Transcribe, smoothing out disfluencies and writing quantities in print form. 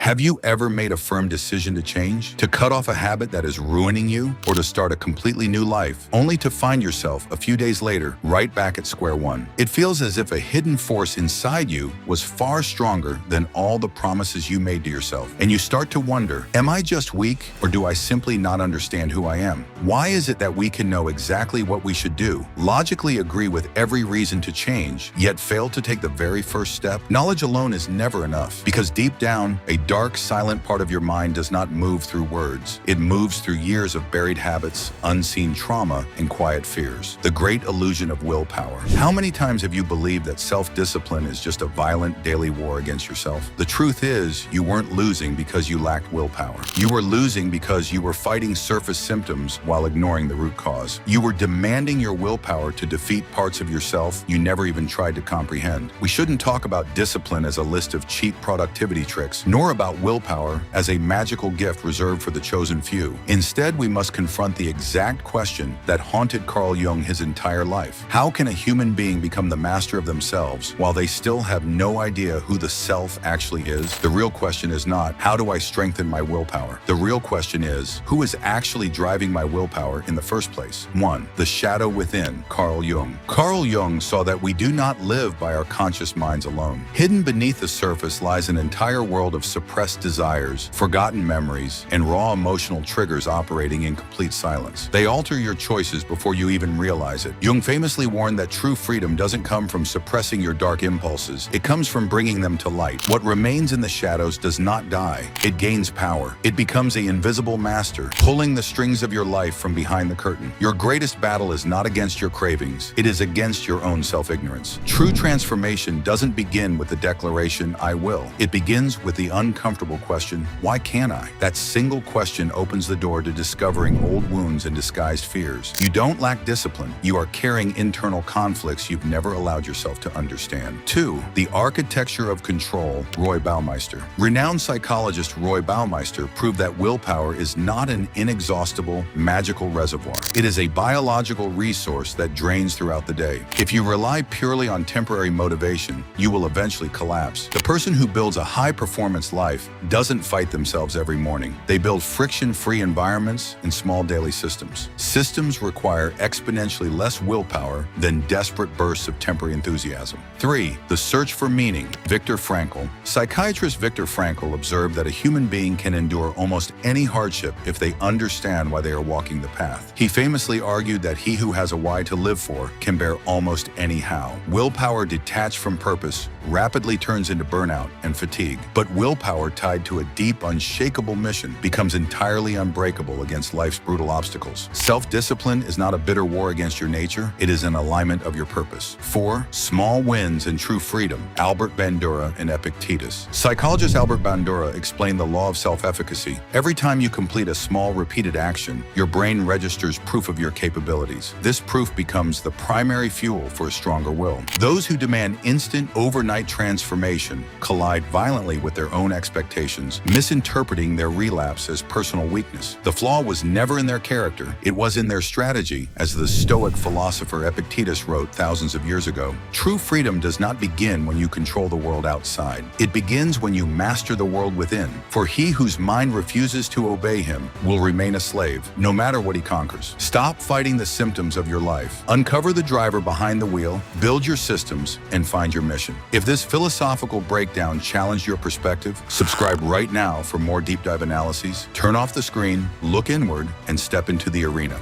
Have you ever made a firm decision to change, to cut off a habit that is ruining you, or to start a completely new life, only to find yourself a few days later right back at square one? It feels as if a hidden force inside you was far stronger than all the promises you made to yourself, and you start to wonder, am I just weak, or do I simply not understand who I am? Why is it that we can know exactly what we should do, logically agree with every reason to change, yet fail to take the very first step? Knowledge alone is never enough, because deep down, a dark, silent part of your mind does not move through words. It moves through years of buried habits, unseen trauma, and quiet fears. The great illusion of willpower. How many times have you believed that self-discipline is just a violent daily war against yourself? The truth is, you weren't losing because you lacked willpower. You were losing because you were fighting surface symptoms while ignoring the root cause. You were demanding your willpower to defeat parts of yourself you never even tried to comprehend. We shouldn't talk about discipline as a list of cheap productivity tricks, nor about willpower as a magical gift reserved for the chosen few. Instead, we must confront the exact question that haunted Carl Jung his entire life. How can a human being become the master of themselves while they still have no idea who the self actually is? The real question is not, how do I strengthen my willpower? The real question is, who is actually driving my willpower in the first place? 1. The shadow within, Carl Jung. Carl Jung saw that we do not live by our conscious minds alone. Hidden beneath the surface lies an entire world of suppressed desires, forgotten memories, and raw emotional triggers operating in complete silence. They alter your choices before you even realize it. Jung famously warned that true freedom doesn't come from suppressing your dark impulses. It comes from bringing them to light. What remains in the shadows does not die. It gains power. It becomes an invisible master, pulling the strings of your life from behind the curtain. Your greatest battle is not against your cravings. It is against your own self-ignorance. True transformation doesn't begin with the declaration, I will. It begins with the uncomfortable question, why can't I? That single question opens the door to discovering old wounds and disguised fears. You don't lack discipline. You are carrying internal conflicts you've never allowed yourself to understand. 2. The architecture of control, Roy Baumeister. Renowned psychologist Roy Baumeister proved that willpower is not an inexhaustible, magical reservoir. It is a biological resource that drains throughout the day. If you rely purely on temporary motivation, you will eventually collapse. The person who builds a high-performance life doesn't fight themselves every morning. They build friction-free environments and small daily systems. Systems require exponentially less willpower than desperate bursts of temporary enthusiasm. 3. The search for meaning, Viktor Frankl. Psychiatrist Viktor Frankl observed that a human being can endure almost any hardship if they understand why they are walking the path. He famously argued that he who has a why to live for can bear almost any how. Willpower detached from purpose rapidly turns into burnout and fatigue, but willpower tied to a deep, unshakable mission becomes entirely unbreakable against life's brutal obstacles. Self-discipline is not a bitter war against your nature, it is an alignment of your purpose. 4. Small wins and true freedom, Albert Bandura and Epictetus. Psychologist Albert Bandura explained the law of self-efficacy. Every time you complete a small, repeated action, your brain registers proof of your capabilities. This proof becomes the primary fuel for a stronger will. Those who demand instant, overnight transformation collide violently with their own expectations, misinterpreting their relapse as personal weakness. The flaw was never in their character, it was in their strategy, as the Stoic philosopher Epictetus wrote thousands of years ago. True freedom does not begin when you control the world outside. It begins when you master the world within. For he whose mind refuses to obey him will remain a slave, no matter what he conquers. Stop fighting the symptoms of your life. Uncover the driver behind the wheel, build your systems, and find your mission. If this philosophical breakdown challenged your perspective, subscribe right now for more deep dive analyses. Turn off the screen, look inward, and step into the arena.